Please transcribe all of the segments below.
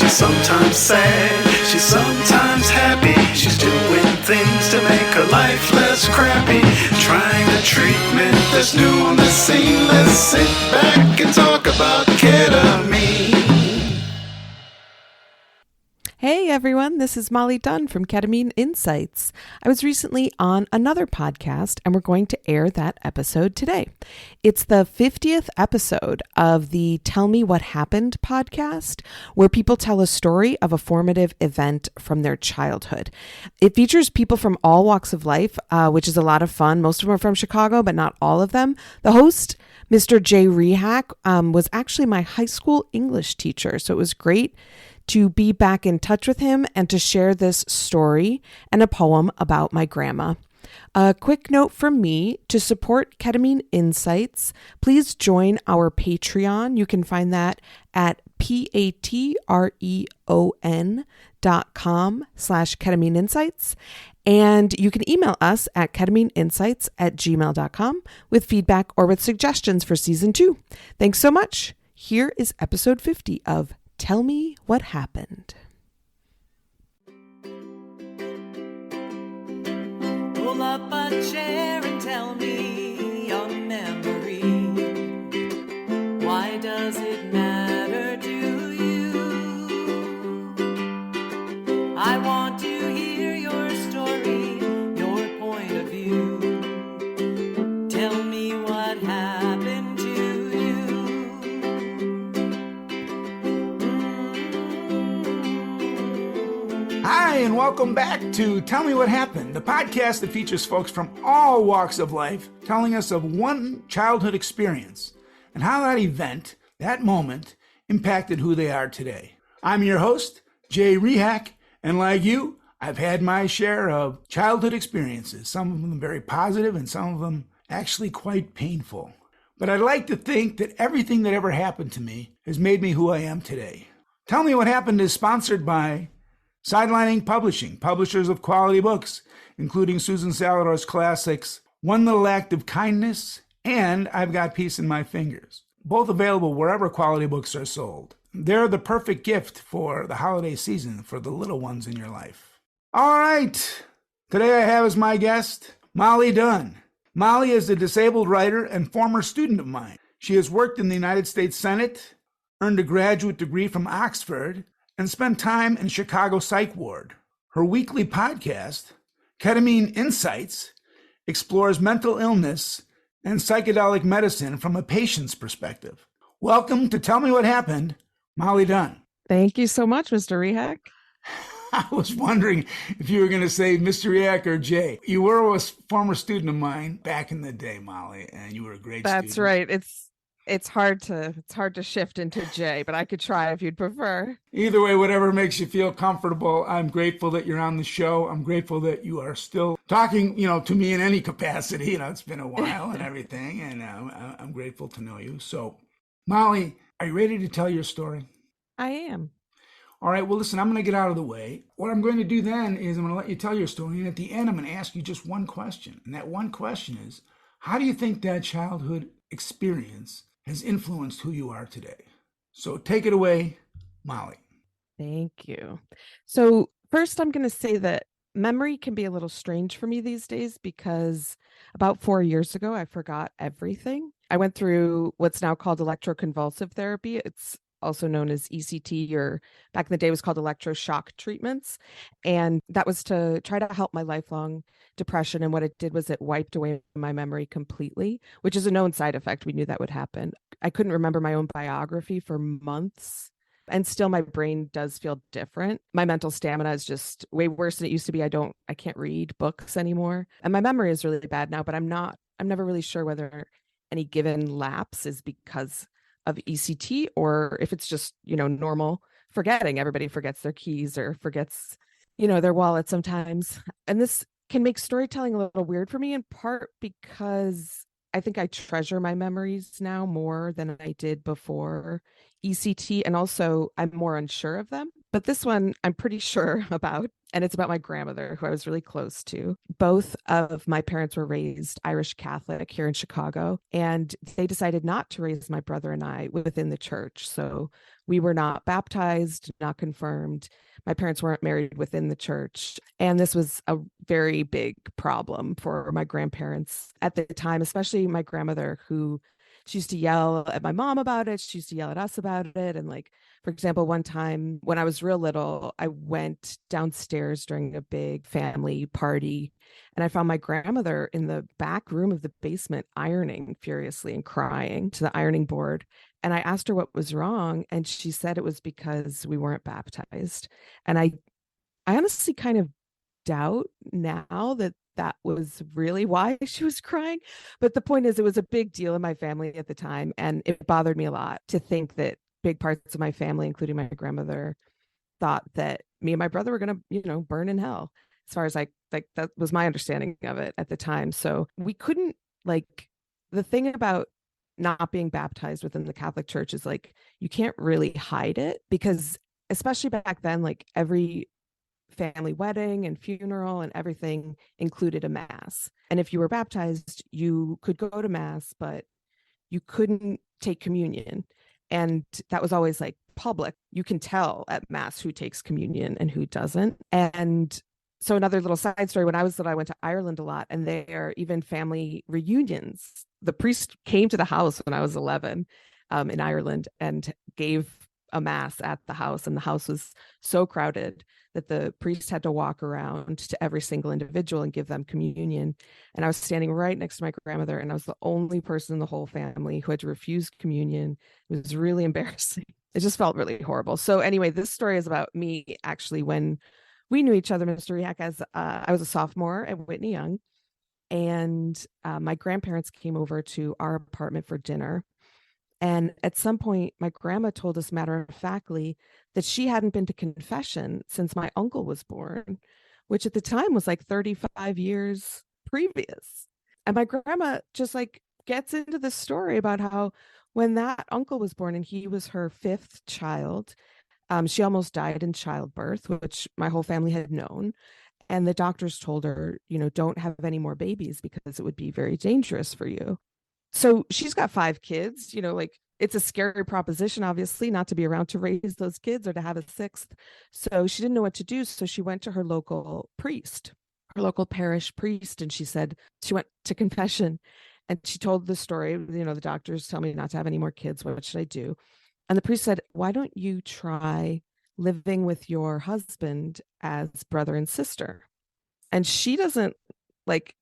She's sometimes sad, she's sometimes happy. She's doing things to make her life less crappy. Trying a treatment that's new on the scene. Let's sit back and talk about ketamine. Hey everyone, this is Molly Dunn from Ketamine Insights. I was recently on another podcast and we're going to air that episode today. It's the 50th episode of the Tell Me What Happened podcast, where people tell a story of a formative event from their childhood. It features people from all walks of life, which is a lot of fun. Most of them are from Chicago, but not all of them. The host, Mr. Jay Rehak, was actually my high school English teacher, so it was great to be back in touch with him and to share this story and a poem about my grandma. A quick note from me: to support Ketamine Insights, please join our Patreon. You can find that at patreon.com/ketamine insights. And you can email us at ketamineinsights@gmail.com with feedback or with suggestions for season 2. Thanks so much. Here is episode 50 of Tell Me What Happened. Pull up a chair and tell me a memory. Why does it matter to you? I want to hear your story, your point of view. Tell me what happened to you. Hi, and welcome back to Tell Me What Happened, the podcast that features folks from all walks of life telling us of one childhood experience and how that event, that moment, impacted who they are today. I'm your host, Jay Rehak, and like you, I've had my share of childhood experiences, some of them very positive and some of them actually quite painful. But I'd like to think that everything that ever happened to me has made me who I am today. Tell Me What Happened is sponsored by Sidelining Publishing, publishers of quality books, including Susan Salador's classics, One Little Act of Kindness, and I've Got Peace in My Fingers, both available wherever quality books are sold. They're the perfect gift for the holiday season for the little ones in your life. All right, today I have as my guest, Molly Dunn. Molly is a disabled writer and former student of mine. She has worked in the United States Senate, earned a graduate degree from Oxford, and spent time in Chicago Psych Ward. Her weekly podcast, Ketamine Insights, explores mental illness and psychedelic medicine from a patient's perspective. Welcome to Tell Me What Happened, Molly Dunn. Thank you so much, Mr. Rehak. I was wondering if you were going to say Mr. Rehak or Jay. You were a former student of mine back in the day, Molly, and you were a great student. That's right. It's hard to shift into Jay, but I could try if you'd prefer. Either way, whatever makes you feel comfortable. I'm grateful that you're on the show. I'm grateful that you are still talking, to me in any capacity. It's been a while and everything, and I'm grateful to know you. So, Molly, are you ready to tell your story? I am. All right. Well, listen, I'm going to get out of the way. What I'm going to do then is I'm going to let you tell your story, and at the end, I'm going to ask you just one question. And that one question is, how do you think that childhood experience has influenced who you are today? So take it away, Molly. Thank you. So first, I'm going to say that memory can be a little strange for me these days because about 4 years ago, I forgot everything. I went through what's now called electroconvulsive therapy. It's also known as ECT, or back in the day it was called electroshock treatments. And that was to try to help my lifelong depression. And what it did was it wiped away my memory completely, which is a known side effect. We knew that would happen. I couldn't remember my own biography for months. And still my brain does feel different. My mental stamina is just way worse than it used to be. I can't read books anymore. And my memory is really bad now, but I'm never really sure whether any given lapse is because of ECT or if it's just, normal forgetting. Everybody forgets their keys or forgets, their wallet sometimes. And this can make storytelling a little weird for me, in part because I think I treasure my memories now more than I did before ECT. And also I'm more unsure of them. But this one I'm pretty sure about, and it's about my grandmother, who I was really close to. Both of my parents were raised Irish Catholic here in Chicago, and they decided not to raise my brother and I within the church. So we were not baptized, not confirmed. My parents weren't married within the church. And this was a very big problem for my grandparents at the time, especially my grandmother, who she used to yell at my mom about it. She used to yell at us about it. And like, for example, one time when I was real little, I went downstairs during a big family party and I found my grandmother in the back room of the basement ironing furiously and crying to the ironing board. And I asked her what was wrong. And she said it was because we weren't baptized. And I honestly kind of doubt now that that was really why she was crying. But the point is, it was a big deal in my family at the time. And it bothered me a lot to think that big parts of my family, including my grandmother, thought that me and my brother were going to, burn in hell. As far as like that was my understanding of it at the time. So we couldn't the thing about not being baptized within the Catholic Church is like you can't really hide it because especially back then, like every family wedding and funeral and everything included a mass. And if you were baptized, you could go to mass, but you couldn't take communion. And that was always like public. You can tell at mass who takes communion and who doesn't. And so another little side story, when I was little, I went to Ireland a lot, and there even family reunions. The priest came to the house when I was 11 in Ireland and gave a mass at the house, and the house was so crowded that the priest had to walk around to every single individual and give them communion. And I was standing right next to my grandmother, and I was the only person in the whole family who had to refuse communion. It was really embarrassing. It just felt really horrible. So anyway, this story is about me actually when we knew each other, Mr. Rehak, as I was a sophomore at Whitney Young, and my grandparents came over to our apartment for dinner. And at some point, my grandma told us matter of factly that she hadn't been to confession since my uncle was born, which at the time was like 35 years previous. And my grandma just like gets into this story about how when that uncle was born and he was her fifth child, she almost died in childbirth, which my whole family had known. And the doctors told her, don't have any more babies because it would be very dangerous for you. So she's got 5 kids, it's a scary proposition, obviously, not to be around to raise those kids or to have a 6th. So she didn't know what to do. So she went to her local priest, her local parish priest. And she said she went to confession and she told the story, the doctors tell me not to have any more kids. What should I do? And the priest said, why don't you try living with your husband as brother and sister? And she doesn't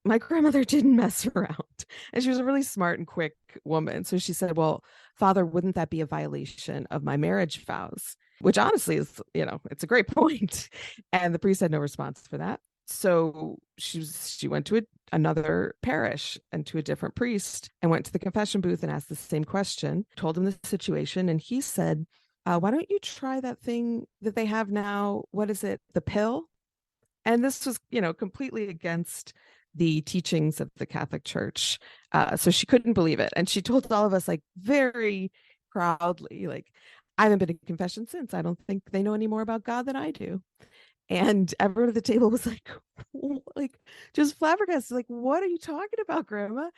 my grandmother didn't mess around, and she was a really smart and quick woman. So she said, well, Father, wouldn't that be a violation of my marriage vows? Which honestly is, it's a great point. And the priest had no response for that. So she went to another parish and to a different priest and went to the confession booth and asked the same question, told him the situation. And he said, why don't you try that thing that they have now? What is it? The pill? And this was, completely against the teachings of the Catholic Church. So she couldn't believe it. And she told all of us very proudly, I haven't been to confession since. I don't think they know any more about God than I do. And everyone at the table was just flabbergasted. What are you talking about, Grandma?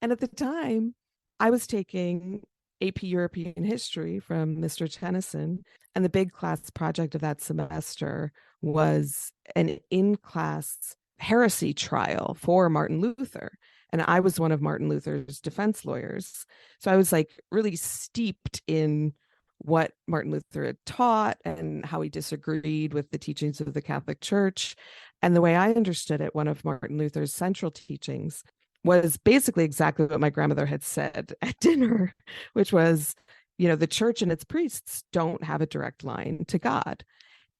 And at the time, I was taking AP European History from Mr. Tennyson. And the big class project of that semester was an in-class heresy trial for Martin Luther. And I was one of Martin Luther's defense lawyers. So I was really steeped in what Martin Luther had taught and how he disagreed with the teachings of the Catholic Church. And the way I understood it, one of Martin Luther's central teachings was basically exactly what my grandmother had said at dinner, which was, the church and its priests don't have a direct line to God.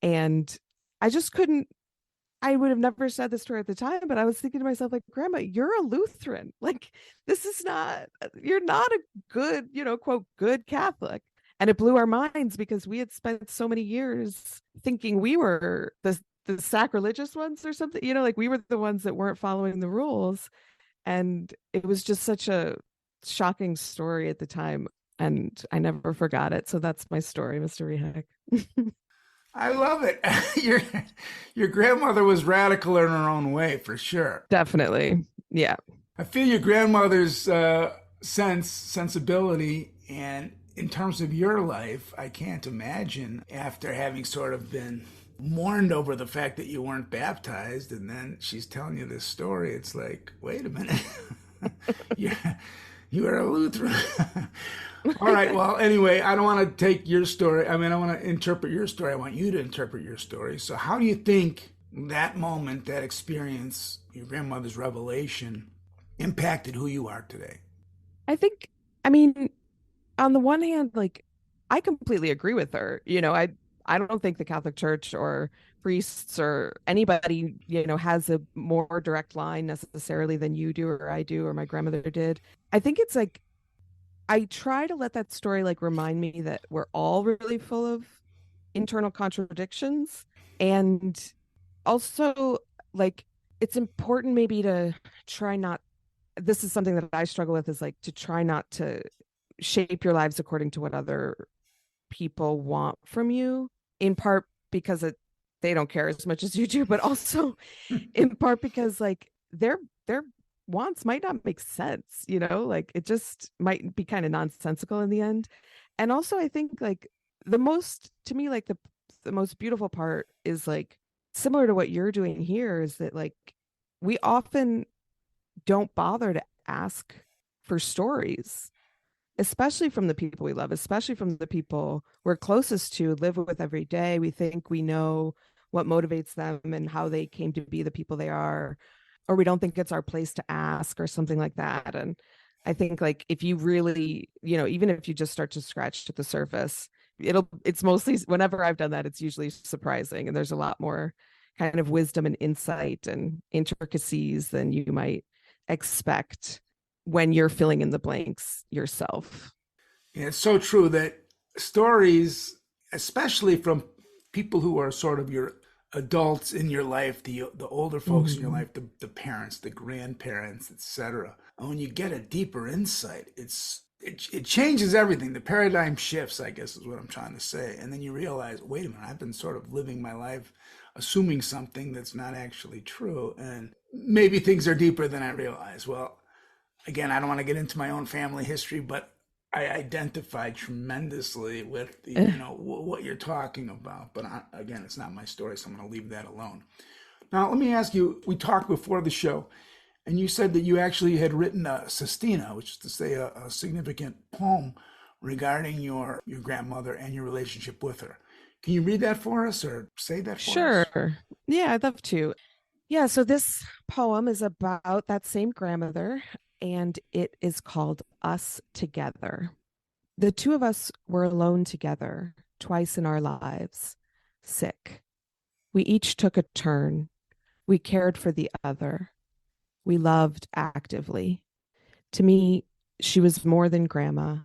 And I just couldn't, I would have never said this to her at the time, but I was thinking to myself, Grandma, you're a Lutheran. This is not, you're not a good, quote, good Catholic. And it blew our minds because we had spent so many years thinking we were the sacrilegious ones or something, we were the ones that weren't following the rules. And it was just such a shocking story at the time. And I never forgot it. So that's my story, Mr. Rehak. I love it. Your your grandmother was radical in her own way, for sure. Definitely. Yeah. I feel your grandmother's sensibility, and in terms of your life, I can't imagine after having sort of been mourned over the fact that you weren't baptized, and then she's telling you this story. It's like, wait a minute, you you are a Lutheran. All right. Well, anyway, I don't want to take your story. I mean, I want to interpret your story. I want you to interpret your story. So, how do you think that moment, that experience, your grandmother's revelation, impacted who you are today? I think, I mean, on the one hand, like I completely agree with her. I don't think the Catholic Church or priests or anybody, has a more direct line necessarily than you do or I do or my grandmother did. I think it's like I try to let that story like remind me that we're all really full of internal contradictions, and also like it's important maybe to try not, this is something that I struggle with, is like to try not to shape your lives according to what other people want from you, in part because they don't care as much as you do, but also in part because like their wants might not make sense, like it just might be kind of nonsensical in the end. And also I think like the most, to me, like the most beautiful part is like similar to what you're doing here, is that like we often don't bother to ask for stories, especially from the people we love, especially from the people we're closest to, live with every day. We think we know what motivates them and how they came to be the people they are, or we don't think it's our place to ask or something like that. And I think like if you really, even if you just start to scratch at the surface, it's mostly, whenever I've done that, it's usually surprising. And there's a lot more kind of wisdom and insight and intricacies than you might expect when you're filling in the blanks yourself. Yeah, it's so true that stories, especially from people who are sort of your adults in your life, the older folks in your life, the parents, the grandparents, etc. And when you get a deeper insight, it changes everything. The paradigm shifts, I guess is what I'm trying to say. And then you realize, wait a minute, I've been sort of living my life assuming something that's not actually true. And maybe things are deeper than I realize. Well, again, I don't want to get into my own family history, but I identify tremendously with what you're talking about. But again, it's not my story, so I'm going to leave that alone. Now, let me ask you, we talked before the show, and you said that you actually had written a sestina, which is to say a significant poem regarding your grandmother and your relationship with her. Can you read that for us or say that for us? Sure. Yeah, I'd love to. Yeah, so this poem is about that same grandmother, and it is called Us Together. The two of us were alone together twice in our lives, sick. We each took a turn. We cared for the other. We loved actively. To me, she was more than grandma,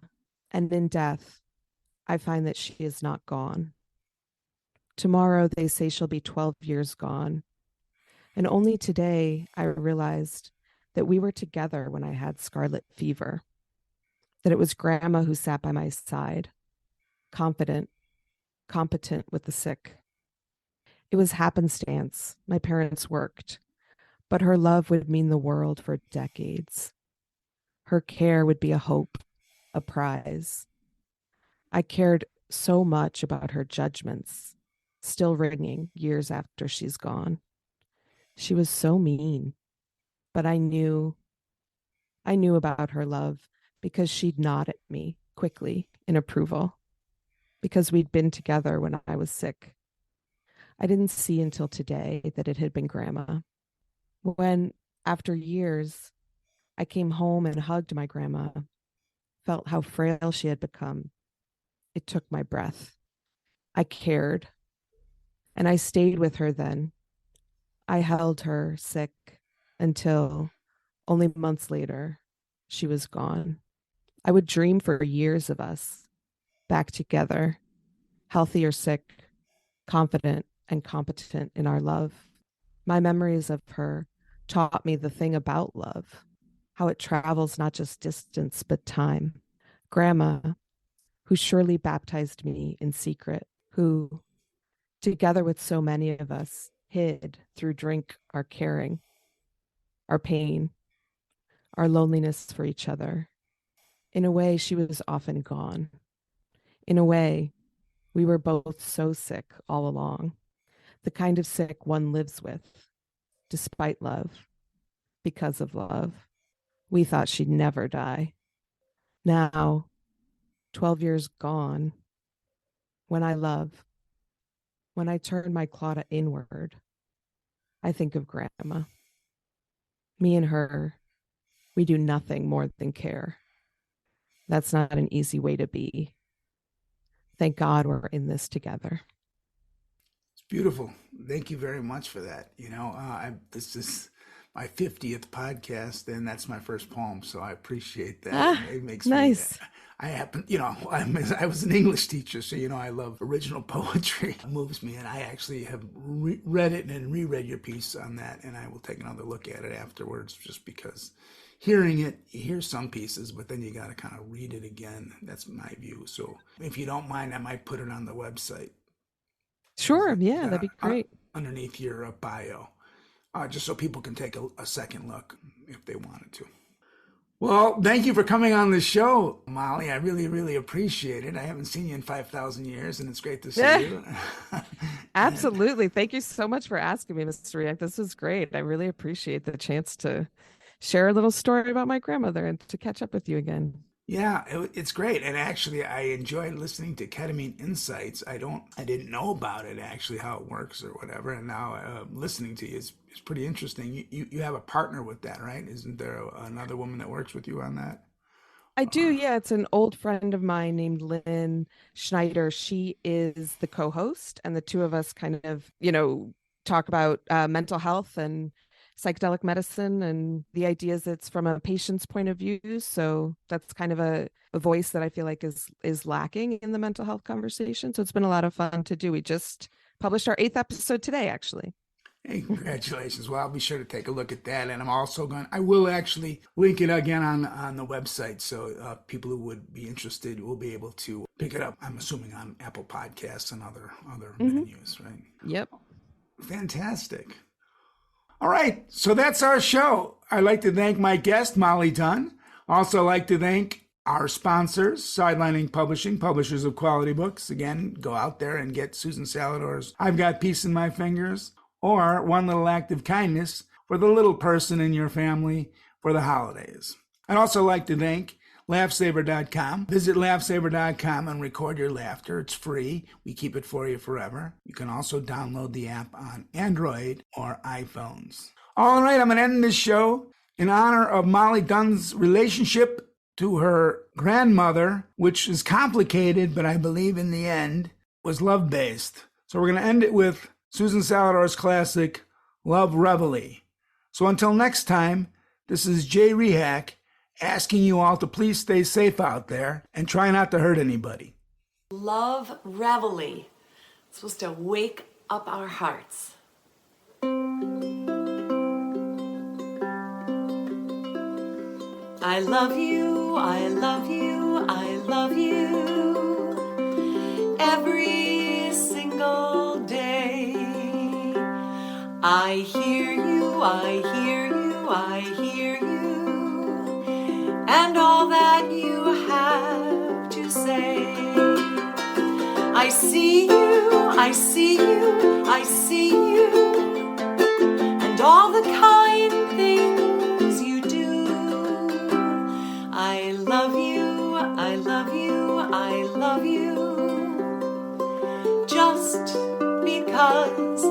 and in death, I find that she is not gone. Tomorrow, they say she'll be 12 years gone. And only today, I realized that we were together when I had scarlet fever, that it was grandma who sat by my side, confident, competent with the sick. It was happenstance. My parents worked, but her love would mean the world for decades. Her care would be a hope, a prize. I cared so much about her judgments, still ringing years after she's gone. She was so mean, but I knew about her love because she'd nod at me quickly in approval, because we'd been together when I was sick. I didn't see until today that it had been grandma. When, after years, I came home and hugged my grandma, felt how frail she had become, it took my breath. I cared, and I stayed with her then. I held her sick until only months later, she was gone. I would dream for years of us back together, healthy or sick, confident and competent in our love. My memories of her taught me the thing about love, how it travels not just distance, but time. Grandma, who surely baptized me in secret, who together with so many of us, hid through drink our caring, our pain, our loneliness for each other. In a way, she was often gone. In a way, we were both so sick all along, the kind of sick one lives with, despite love, because of love. We thought she'd never die. Now, 12 years gone, when I love, when I turn my Claudia inward, I think of Grandma. Me and her, we do nothing more than care. That's not an easy way to be. Thank God we're in this together. It's beautiful. Thank you very much for that. This is my 50th podcast, and that's my first poem, so I appreciate that. It makes nice. I was an English teacher, so I love original poetry. It moves me, and I actually have read it and reread your piece on that, and I will take another look at it afterwards, just because hearing it, you hear some pieces, but then you got to kind of read it again. That's my view. So if you don't mind, I might put it on the website. Sure, yeah, that'd be great. Underneath your bio, just so people can take a second look if they wanted to. Well, thank you for coming on the show, Molly. I really, really appreciate it. I haven't seen you in 5,000 years, and it's great to see you. Absolutely. Thank you so much for asking me, Mr. Riak. This was great. I really appreciate the chance to share a little story about my grandmother and to catch up with you again. Yeah, it's great. And actually, I enjoyed listening to Ketamine Insights. I didn't know about it, actually, how it works or whatever. And now listening to you is pretty interesting. You have a partner with that, right? Isn't there another woman that works with you on that? I do, yeah. It's an old friend of mine named Lynn Schneider. She is the co-host, and the two of us kind of, talk about mental health and psychedelic medicine and the ideas it's from a patient's point of view. So that's kind of a voice that I feel like is lacking in the mental health conversation. So it's been a lot of fun to do. We just published our 8th episode today, actually. Hey, congratulations. Well, I'll be sure to take a look at that. And I will actually link it again on the website. So people who would be interested will be able to pick it up, I'm assuming, on Apple Podcasts and other venues, right? Yep. Fantastic. All right. So that's our show. I'd like to thank my guest, Molly Dunn. Also like to thank our sponsors, Sidelining Publishing, publishers of quality books. Again, go out there and get Susan Salador's I've Got Peace in My Fingers, or One Little Act of Kindness for the little person in your family for the holidays. I'd also like to thank LaughSaver.com. Visit LaughSaver.com and record your laughter. It's free. We keep it for you forever. You can also download the app on Android or iPhones. All right, I'm going to end this show in honor of Molly Dunn's relationship to her grandmother, which is complicated, but I believe in the end was love-based. So we're going to end it with Susan Salador's classic, Love Reveille. So until next time, this is Jay Rehak asking you all to please stay safe out there and try not to hurt anybody. Love Reveille. It's supposed to wake up our hearts. I love you, I love you, I love you every single day. I hear you, I hear you, I hear you, and all that you have to say. I see you, I see you, I see you, and all the kind things you do. I love you, I love you, I love you, just because